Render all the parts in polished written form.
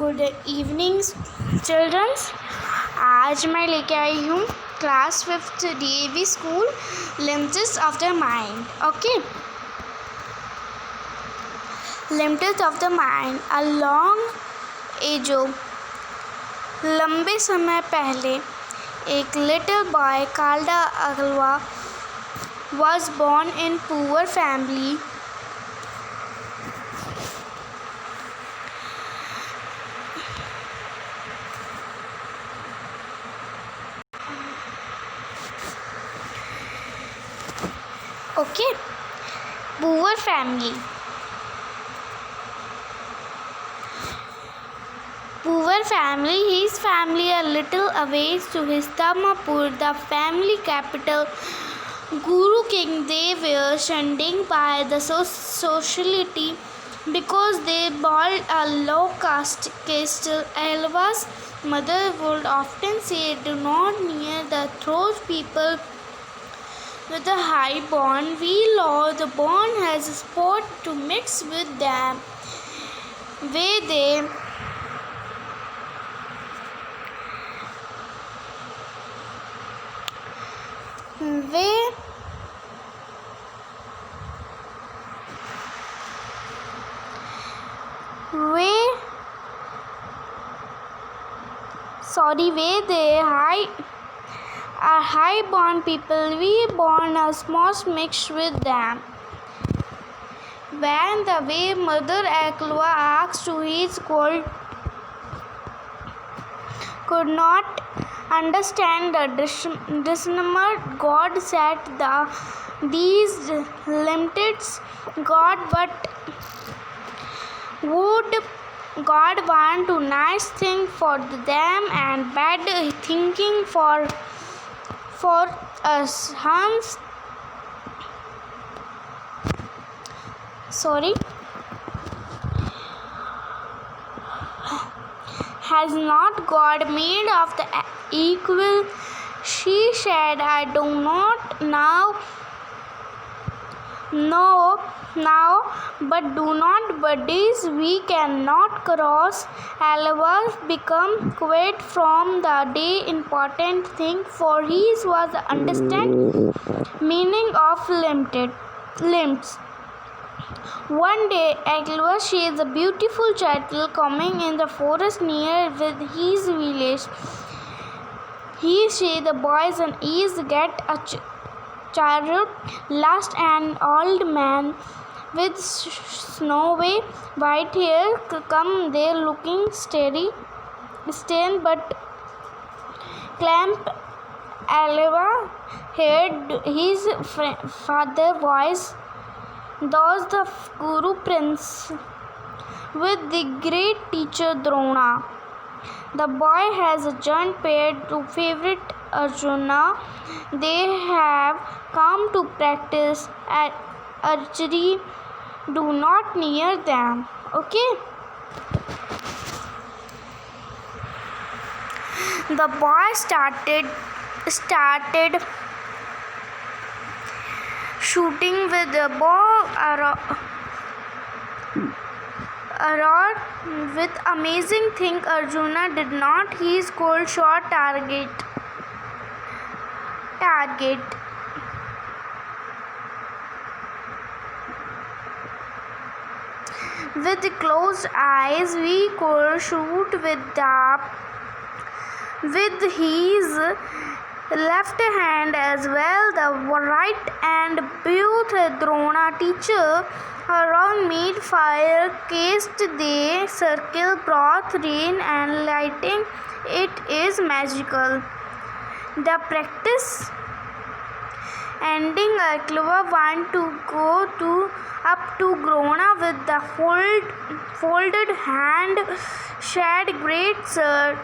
Good evening children's. आज मैं लेके आई हूँ class 5th DAV school limits of the mind. Okay, limits of the mind. A long ago, लंबे समय पहले एक लिटिल बॉय कॉल्ड अगलवा was born in poor family. Okay, poor family. Poor family. His family a little away to his Tamapur, the family capital. Guru King, they were shunned by the society because they bore a low caste. Alva's mother would often say, "Do not near the those people with a high bond. We law the bond has a spot to mix with them. Where they where they are high born people, we born a small mix with them." When the way Mother Aklwa asked to his could not understand the dismembered God said these limited God, but would God want to nice thing for them and bad thinking for us? Has not God made of the equal? She said, "I do not now, but do not bodies we cannot cross." Alva become quite from the day important thing for his was the understand meaning of limbs. One day, Aglva sees a beautiful turtle coming in the forest near with his village. He sees the boys and is get a chariot. Last, an old man with snowy white hair come there looking stern but clamp. Alva heard his father's voice. Thus the Guru Prince with the great teacher Drona. The boy has a joint pair to favorite Arjuna. They have come to practice at archery. Do not near them. Okay. The boy started shooting with a bow arrow with amazing thing. Arjuna did not his cold shot target. With closed eyes, we could shoot with his left hand as well the right, and both Drona teacher around made fire, cast the circle, brought rain and lighting. It is magical. The practice ending, Aklva want to go up to Drona with the folded hand, said, "Great sir,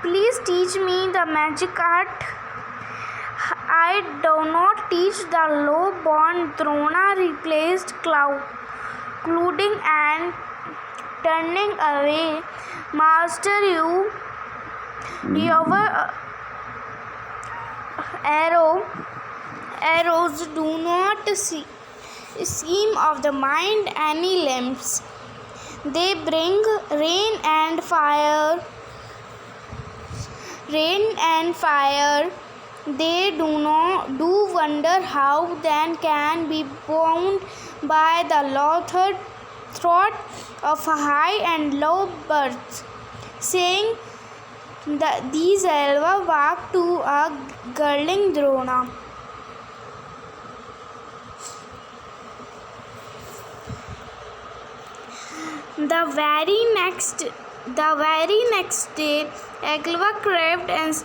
please teach me the magic art." "I do not teach the low born," Drona replaced, clouding and turning away. "Master, your arrows do not seem of the mind any limbs. They bring rain and fire. They do wonder how then can be bound by the lothar thought of high and low birds, saying that these elves walk to a girdling Drona. The very next day, Aglava craved and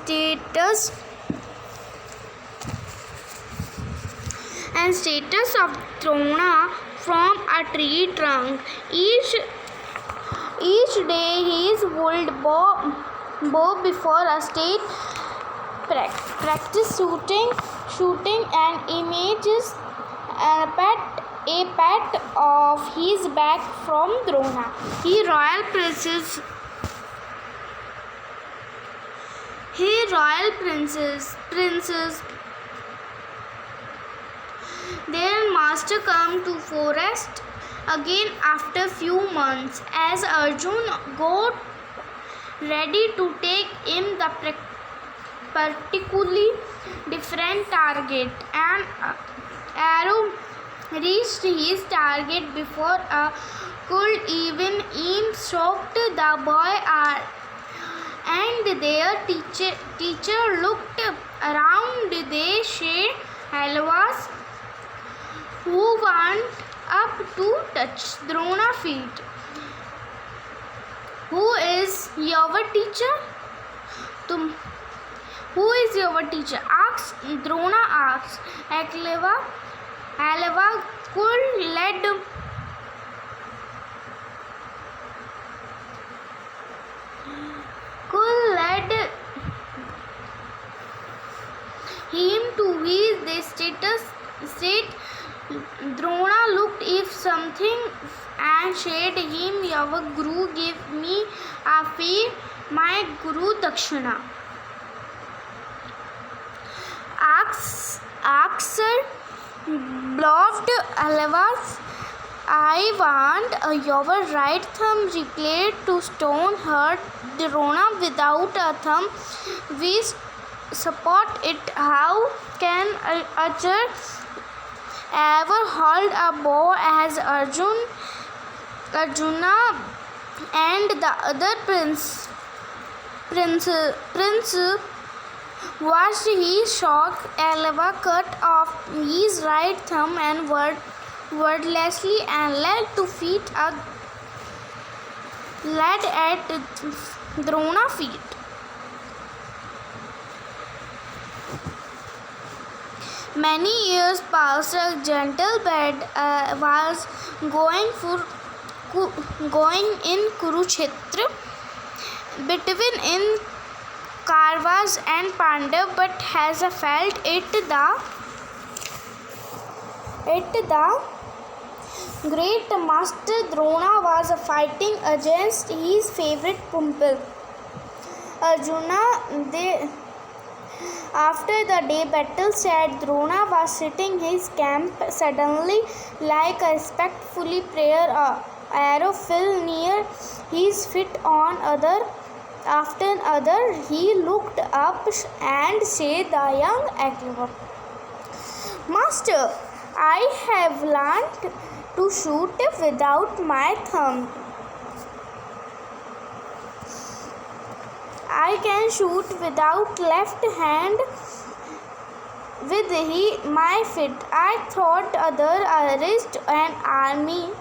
status of Drona from a tree trunk. Each day he would bow before a state practice shooting and images a pat of his back from Drona. He royal princes. Their master come to forest again after few months. As Arjun got ready to take him the particularly different target, and arrow reached his target before a could even shocked the boy and their teacher looked around. They said Halwas who went up to touch Drona's feet. Who is your teacher? Who is your teacher? Drona asked. Aglava could lead him to his state. Drona looked if something and said him, your guru gave me a fee, my guru Dakshina. Aksar bluffed Aglava's. I want your right thumb replaced to stone hurt Drona without a thumb. We support it. How can Arjun ever hold a bow as Arjuna and the other prince watched his shock. Aglava cut off his right thumb and wordlessly and led at Drona's feet. Many years passed. A gentle bed was going in Kurukshetra between in Kauravas and Pandavas, but has felt it the great master Drona was fighting against his favorite pupil Arjuna. After the day battle said, Drona was sitting his camp. Suddenly, like a respectfully prayer, arrow fell near his feet on after another. He looked up and said, the young Aglava, Master, I have learned to shoot without my thumb. I can shoot without left hand with my feet. I thought other arrest an army.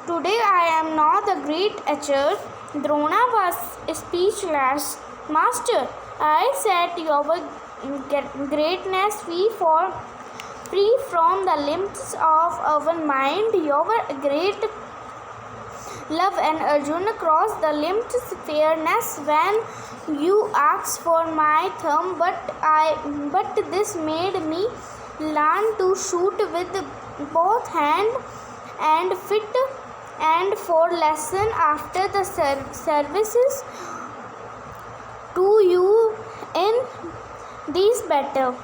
Today I am not a great archer. Drona was speechless. Master, I set your greatness free from the limits of our mind. Your great love and Arjuna crossed the limits fairness when you asked for my thumb, but this made me learn to shoot with both hand and feet, and for lesson after the services to you in this battle.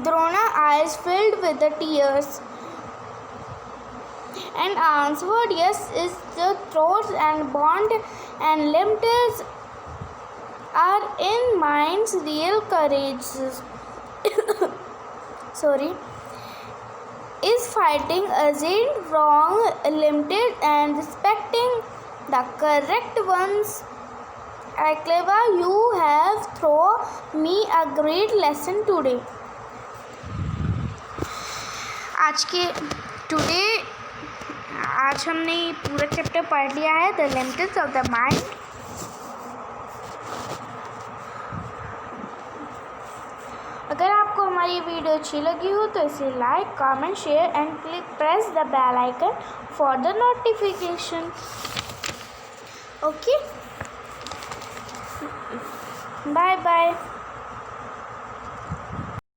Drona's eyes filled with the tears. and answered yes. Is the thoughts and bond and limits are in mind's real courage. Sorry. Is fighting isn't wrong, limited and respecting the correct ones. Clever, you have thrown me a great lesson today. आज हमने पूरा chapter पढ़ लिया है, the limits of the mind. अगर आपको हमारी video अच्छी लगी हो तो इसे like, comment, share and press the bell icon for the notification. Okay, bye bye.